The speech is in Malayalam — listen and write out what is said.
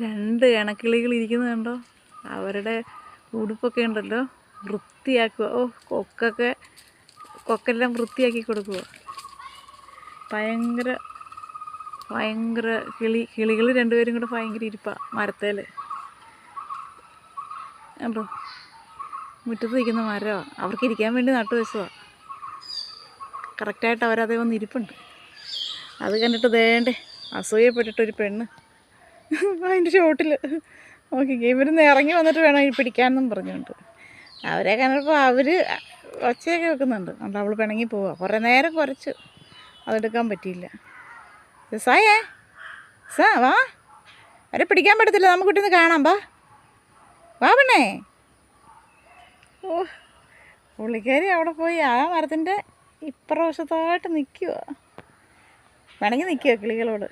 രണ്ട് ഇണക്കിളികൾ ഇരിക്കുന്നത് കണ്ടോ. അവരുടെ ഉടുപ്പൊക്കെ ഉണ്ടല്ലോ വൃത്തിയാക്കുക. കൊക്കെല്ലാം വൃത്തിയാക്കി കൊടുക്കുക. ഭയങ്കര കിളികൾ രണ്ടുപേരും കൂടെ ഭയങ്കര ഇരിപ്പാണ് മരത്തേൽ കണ്ടോ. മുറ്റത്ത് നിൽക്കുന്ന മരമാണ്, അവർക്ക് ഇരിക്കാൻ വേണ്ടി നട്ടു വെച്ചതാണ്. കറക്റ്റായിട്ട് അവരതേ വന്ന് ഇരിപ്പുണ്ട്. അത് കണ്ടിട്ട് ദേണ്ടേ അസൂയപ്പെട്ടിട്ടൊരു പെണ്ണ് അതിൻ്റെ ചോട്ടിൽ നോക്കിക്കേ. ഇവരിന്ന് ഇറങ്ങി വന്നിട്ട് വേണം പിടിക്കാമെന്നും പറഞ്ഞുകൊണ്ട്. അവരെ കണ്ടപ്പോൾ അവർ ഒച്ചയൊക്കെ വെക്കുന്നുണ്ട്. അതുകൊണ്ട് അവൾ പിണങ്ങി പോവുക. കുറേ നേരം കുറച്ച് അതെടുക്കാൻ പറ്റിയില്ല. സായേ വാ, അവരെ പിടിക്കാൻ പറ്റത്തില്ല, നമുക്ക് കുട്ടിന്ന് കാണാം. വാ പെണ്ണേ. പുള്ളിക്കാരി അവിടെ പോയി ആ മരത്തിൻ്റെ ഇപ്പുറവശത്തായിട്ട് നിൽക്കുക, പിണങ്ങി നിൽക്കുക കിളികളോട്.